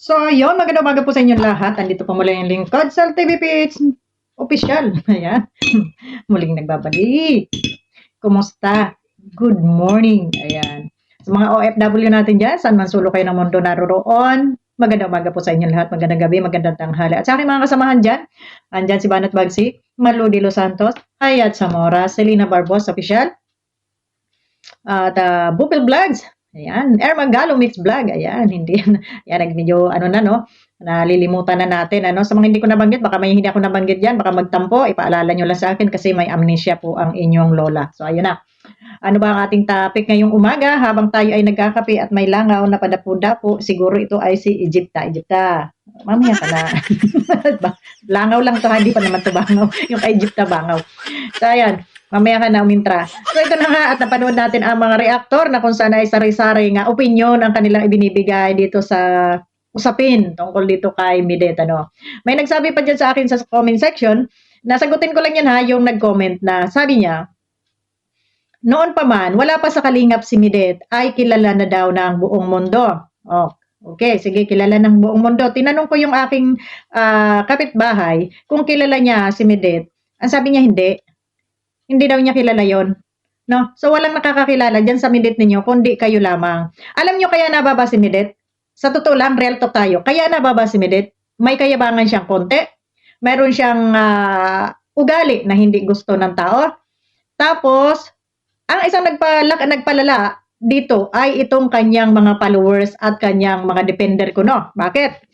So, ayun, magandang umaga po sa inyong lahat. Andito po muli yung lingkod sa TVPH official. Ayan, muling nagbabalik. Kumusta? Good morning. Ayan. Sa mga OFW natin dyan, saan man sulok kayo ng mundo naroroon, magandang umaga po sa inyong lahat, magandang gabi, magandang tanghali. At sa aking mga kasamahan dyan, andyan si Banat Bagsi, Marlo de Los Santos, Hayat Zamora, Selena Barbos, official, at Bupil Vlogs. Ayan, Ermagalo Mix Vlog. Ayan, hindi yan medyo ano na no, nalilimutan na natin ano. Sa mga hindi ko nabanggit, baka may hindi ako nabanggit diyan, baka magtampo, ipaalala niyo lang sa akin kasi may amnesia po ang inyong lola. So ayun na. Ano ba ang ating topic ngayong umaga habang tayo ay nagkakape at may langaw na padapo-dapo? Siguro ito ay si Egypta. Egypta, mamaya ka na. Langaw lang to, hindi pa naman to bangaw. Yung kay Egypta bangaw. So ayan, mamaya ka na umintra. So ito na nga at napanood natin ang mga reaktor na kung saan ay sari-sari nga opinion ang kanilang ibinibigay dito sa usapin tungkol dito kay Midet. Ano. May nagsabi pa dyan sa akin sa comment section, nasagutin ko lang yan ha, yung nag-comment na sabi niya, noon pa man, wala pa sa kalingap si Midet, ay kilala na daw ng buong mundo. Oh, okay, sige, kilala ng buong mundo. Tinanong ko yung aking kapitbahay kung kilala niya si Midet. Ang sabi niya, hindi. Hindi daw niya kilala yon. No? So, walang nakakakilala dyan sa Midet ninyo, kundi kayo lamang. Alam niyo kaya nababa si Midet? Sa totoo lang, real talk tayo. Kaya nababa si Midet? May kayabangan siyang konti. Meron siyang ugali na hindi gusto ng tao. Tapos, ang isang nagpalala dito ay itong kanyang mga followers at kanyang mga depender ko, no? Bakit?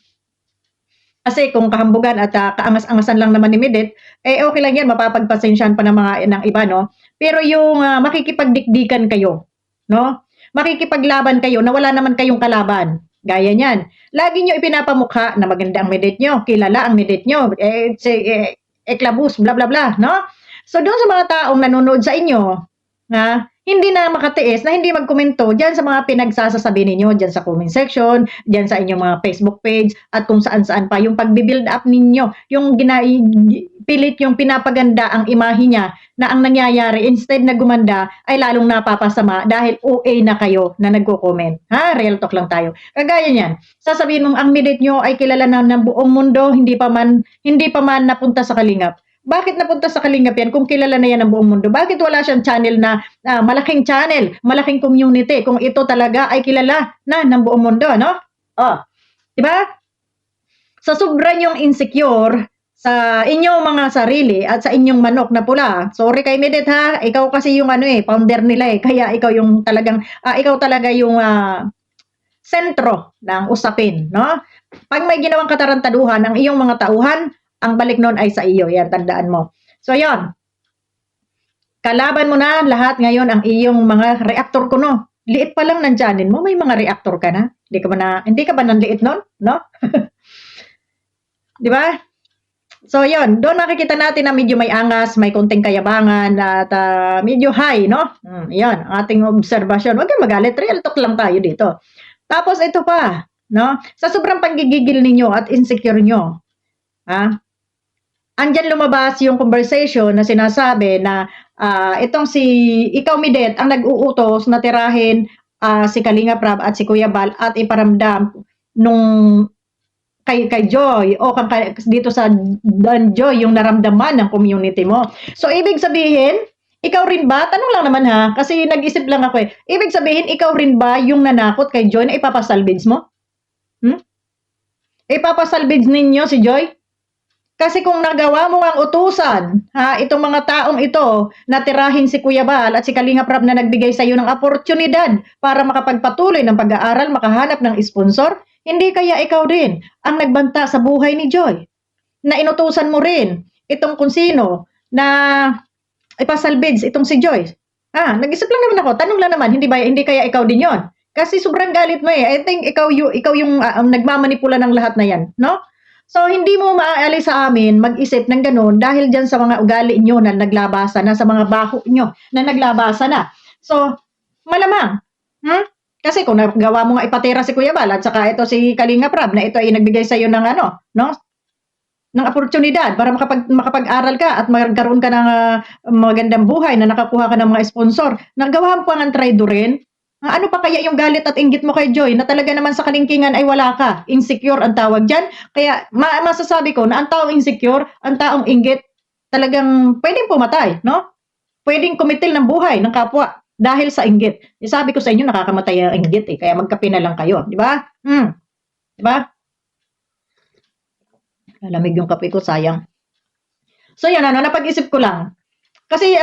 Kasi kung kahambugan at kaangas-angasan lang naman ni Midet, eh okay lang yan, mapapagpasensyahan pa ng iba, no? Pero yung makikipagdikdikan kayo, no? Makikipaglaban kayo na wala naman kayong kalaban. Gaya niyan. Lagi nyo ipinapamukha na maganda ang Midet nyo, kilala ang Midet nyo, eklabus, bla bla bla, no? So doon sa mga taong nanonood sa inyo, na hindi na makatiis, na hindi magkomento dyan sa mga pinagsasasabi ninyo, dyan sa comment section, dyan sa inyong mga Facebook page, at kung saan-saan pa, yung pagbibuild up ninyo, yung pilit yung pinapaganda ang imahe niya, na ang nangyayari, instead na gumanda, ay lalong napapasama dahil OA na kayo na nagko-comment. Ha? Real talk lang tayo. Kagaya niyan, sasabihin mong ang Midet nyo ay kilala na ng buong mundo, hindi pa man napunta sa kalingap. Bakit napunta sa kalingap yan kung kilala na yan ng buong mundo? Bakit wala siyang channel na malaking channel, malaking community kung ito talaga ay kilala na ng buong mundo, no? Oh, di ba? Sa sobra niyong insecure sa inyong mga sarili at sa inyong manok na pula. Sorry kay Midet ha, ikaw kasi yung founder nila kaya ikaw yung talagang ikaw talaga yung sentro ng usapin, no? Pag may ginawang katarantaduhan ang iyong mga tauhan, ang balik nun ay sa iyo. Yan, tandaan mo. So, yon. Kalaban mo na lahat ngayon ang iyong mga reactor ko, no? Liit pa lang ng channel mo, may mga reactor ka na. Hindi ka ba nanliit nun? No? Di ba? So, yon. Doon makikita natin na medyo may angas, may konting kayabangan, at medyo high, no? Yan, ating obserbasyon. Huwag kang magalit. Real talk lang tayo dito. Tapos, ito pa, no? Sa sobrang panggigigil ninyo at insecure nyo, andyan lumabas yung conversation na sinasabi na itong ikaw Midet ang nag-uutos na tirahin si Kalinga Prab at si Kuya Bal at iparamdam nung kay Joy o dito sa Dan Joy yung naramdaman ng community mo. So ibig sabihin, ikaw rin ba? Tanong lang naman ha, kasi nag-isip lang ako Ibig sabihin, ikaw rin ba yung nanakot kay Joy na ipapasalvage mo? Ipapasalvage ninyo si Joy? Kasi kung nagawa mo ang utusan, itong mga taong ito, natirahin si Kuya Bal at si Kalinga Prab na nagbigay sa iyo ng oportunidad para makapagpatuloy ng pag-aaral, makahanap ng sponsor, hindi kaya ikaw din ang nagbanta sa buhay ni Joy? Na inutusan mo rin itong kung sino na ipasalvage itong si Joy? Nag-isip lang naman ako, tanong lang naman, hindi kaya ikaw din yon? Kasi sobrang galit mo I think ikaw yung nagmamanipula ng lahat na yan, no? So, hindi mo maaali sa amin mag-isip ng ganun dahil dyan sa mga ugali nyo na naglabasan na, sa mga baho nyo na naglabasan na. So, malamang. Kasi kung nagawa mo nga ipatira si Kuya Bal at saka ito si Kalinga Prab na ito ay nagbigay sa iyo ng no? Ng oportunidad para makapag-aral ka at magkaroon ka ng magandang buhay na nakakuha ka ng mga sponsor. Nagawa mo pa ng traidorin. Ano pa kaya yung galit at inggit mo kay Joy na talaga naman sa kalingkingan ay wala ka? Insecure ang tawag diyan. Kaya masasabi ko na ang taong insecure, ang taong inggit, talagang pwedeng pumatay, no? Pwedeng kumitil ng buhay ng kapwa dahil sa inggit. Sabi ko sa inyo, nakakamatay ang inggit eh, kaya magkape na lang kayo, di ba? Di ba? Lalamig yung kape ko, sayang. So yan, napag-isip ko lang. Kasi,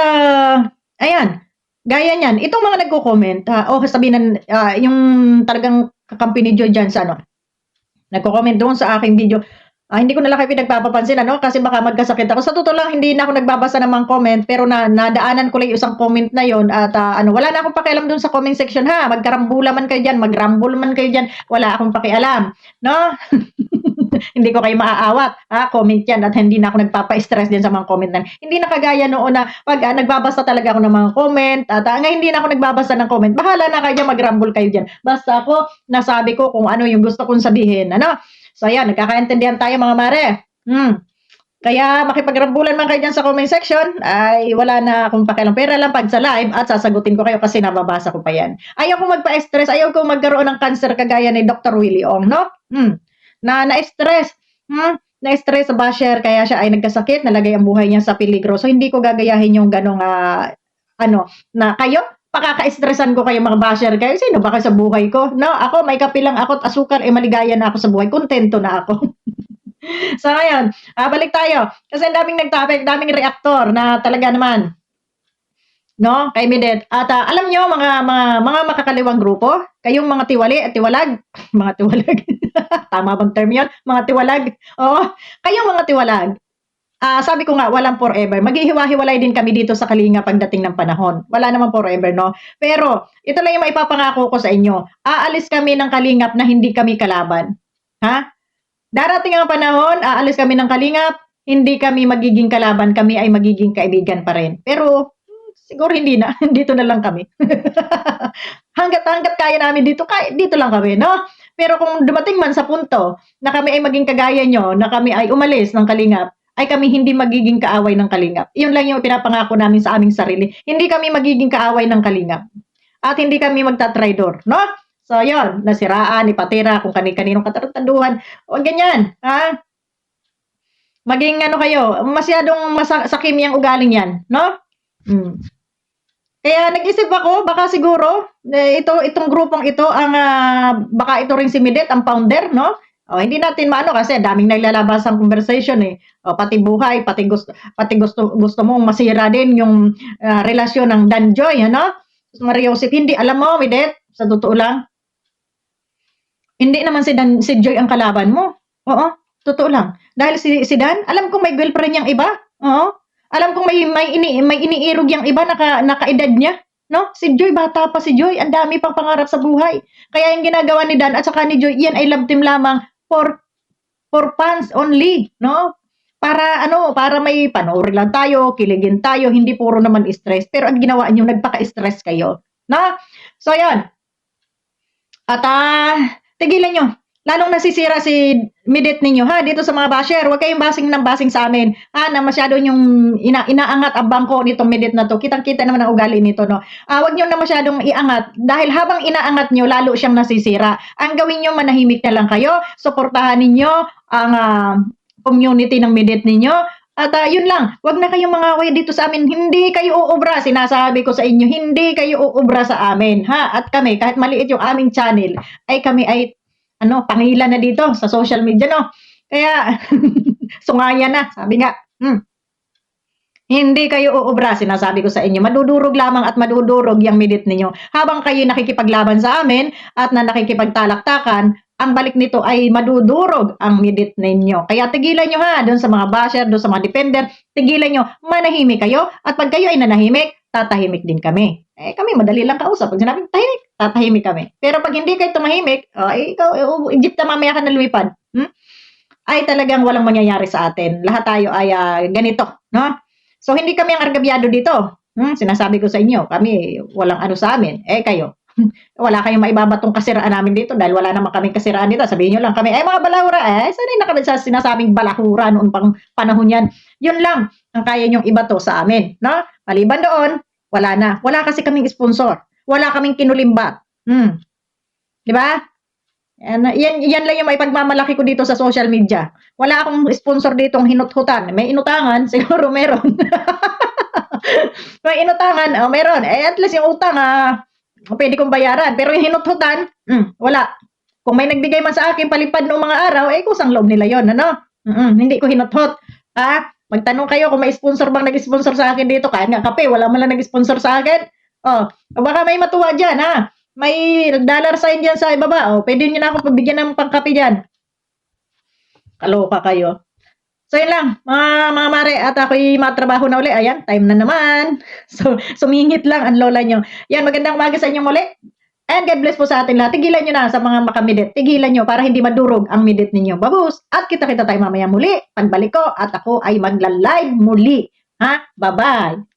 ayan, gaya niyan, itong mga nagko-comment, sabihin na, yung talagang kakampi ni Joy dyan sa nagko-comment doon sa aking video, hindi ko na lang kayo pinagpapapansin, kasi baka magkasakit ako. Sa totoo lang, hindi na ako nagbabasa ng mga comment, pero nadaanan ko lang yung isang comment na yon at wala na akong pakialam doon sa comment section, ha? Magkarambula man kayo dyan, magrambol man kayo dyan, wala akong pakialam, no? Hindi ko kayo maaawat, comment yan at hindi na ako nagpapa-stress din sa mga comment na. Hindi na kagaya noon na pag nagbabasa talaga ako ng mga comment at ngayon hindi na ako nagbabasa ng comment. Bahala na kayo, magrambol kayo dyan. Basta ako, nasabi ko kung ano yung gusto kong sabihin, So ayan, nagkakaintindihan tayo mga mare. Kaya makipagrambulan man kayo dyan sa comment section, ay wala na akong pakialam. Pera lang pag sa live at sasagutin ko kayo kasi nababasa ko pa yan. Ayaw ko magpa-stress, ayaw ko magkaroon ng cancer kagaya ni Dr. Willie Ong, no? Na-stress. Na-stress sa basher kaya siya ay nagkasakit, nalagay ang buhay niya sa peligro. So hindi ko gagayahin yung ganong na kayo pakaka-stressan ko kayo mga basher kayo. Sino ba kayo sa buhay ko? No, ako may kape lang ako at asukar, maligaya na ako sa buhay. Kontento na ako. So ngayon, balik tayo. Kasi daming nag-topic, daming reactor na talaga naman no, kay Midet. At alam nyo, mga makakaliwang grupo, kayong mga tiwali at tiwalag, mga tiwalag, tama bang term yun? Mga tiwalag, kayong mga tiwalag, sabi ko nga, walang forever. Maghihiwa-hiwalay din kami dito sa Kalinga pagdating ng panahon. Wala naman forever, no? Pero, ito lang yung maipapangako ko sa inyo. Aalis kami ng Kalingap na hindi kami kalaban. Ha? Darating ang panahon, aalis kami ng Kalingap, hindi kami magiging kalaban, kami ay magiging kaibigan pa rin. Pero, siguro hindi na. Dito na lang kami. hanggat kaya namin dito lang kami, no? Pero kung dumating man sa punto na kami ay maging kagaya nyo, na kami ay umalis ng Kalingap, ay kami hindi magiging kaaway ng Kalingap. Iyon lang yung pinapangako namin sa aming sarili. Hindi kami magiging kaaway ng Kalingap. At hindi kami magtatraidor, no? So, yun, nasiraan, ipatira, kung kaninong katarantaduhan. O, ganyan, ha? Maging kayo, masyadong sakim yung ugaling yan, no? Kaya nag-isip ako, baka siguro, itong grupong ito, baka ito rin si Midet, ang founder, no? Hindi natin maano kasi daming naglalabas ang conversation eh. Pati buhay, pati gusto mong masira din yung relasyon ng Dan Joy, Maria Joseph, hindi, alam mo, Midet, sa totoo lang, hindi naman si Joy ang kalaban mo. Oo, totoo lang. Dahil si Dan, alam kong may girlfriend yang iba. Oo. Alam kong may iniirog yang iba nakaedad niya. No? Si Joy, bata pa si Joy. Ang dami pang pangarap sa buhay. Kaya yung ginagawa ni Dan at saka ni Joy, yan ay love team lamang for fans only. No? Para may panoorin lang tayo, kiligin tayo, hindi puro naman stress. Pero ang ginawa niyo, nagpaka-stress kayo. Na? So, yan. At tigilan nyo. Lalong nasisira si Midet ninyo, ha? Dito sa mga basher, huwag kayong basing ng basing sa amin. Na masyado yung inaangat ang bangko nitong Midet na to. Kitang-kita naman ang ugali nito, no? Huwag nyo na masyadong iangat. Dahil habang inaangat nyo, lalo siyang nasisira. Ang gawin nyo, manahimik na lang kayo. Suportahan ninyo ang community ng Midet ninyo. At yun lang, wag na kayong mga away dito sa amin. Hindi kayo uubra, sinasabi ko sa inyo, hindi kayo uubra sa amin, ha? At kami, kahit maliit yung aming channel, ay kami ay pangilan na dito sa social media, no? Kaya, sungaya na, sabi nga, hindi kayo uubra, sinasabi ko sa inyo. Madudurog lamang at madudurog yung Midet ninyo. Habang kayo nakikipaglaban sa amin at nakikipagtalaktakan, ang balik nito ay madudurog ang Midet ninyo. Kaya tigilan nyo ha, doon sa mga basher, doon sa mga defender, tigilan nyo, manahimik kayo. At pag kayo ay nanahimik, tatahimik din kami. Kami madali lang kausap. Pag sinabing tahimik, tatahimik kami. Pero pag hindi kayo tumahimik, ikaw, Egypt na mamaya ka na lumipad. Ay talagang walang mangyayari sa atin. Lahat tayo ay ganito, no? So hindi kami ang argabyado dito. Sinasabi ko sa inyo, kami walang sa amin. Kayo. Wala kayong maibabatong kasiraan namin dito dahil wala naman kaming kasiraan dito. Sabihin nyo lang kami, mga balahura, sanay na kami sa sinasabing balahura noon pang panahon yan. Yun lang ang kaya nyong ibato sa amin, no? Maliban doon, wala na. Wala kasi kaming sponsor. Wala kaming kinulimbat. Hmm, 'di ba? Yan lang yung maipagmamalaki ko dito sa social media. Wala akong sponsor ditong hinut-hutan. May inutangan, siguro meron. May inutangan, oh, meron. Eh, at least yung utang, pwede kong bayaran. Pero yung hinut-hutan, wala. Kung may nagbigay man sa akin palipad noong mga araw, eh, kusang loob nila yon, ano? Hindi ko hinuthot. Magtanong kayo kung may sponsor bang nag-sponsor sa akin dito. Kahit nga kape, wala man lang nag-sponsor sa akin. Oh, baka may matuwa dyan, ha? May dollar sign dyan sa ibaba. Oh, pwede nyo na ako pabigyan ng pangkape dyan. Kaloka kayo. So, yun lang, mga mare, at ako'y matrabaho na uli. Ayan, time na naman. So, sumingit lang ang lola nyo. Yan, magandang umaga sa inyo muli. And God bless po sa atin lahat. Tigilan nyo na sa mga makamidit. Tigilan nyo para hindi madurog ang midit ninyo. Babus! At kita-kita tayo mamaya muli. Pagbalik ko at ako ay magla-live muli. Ha? Bye-bye!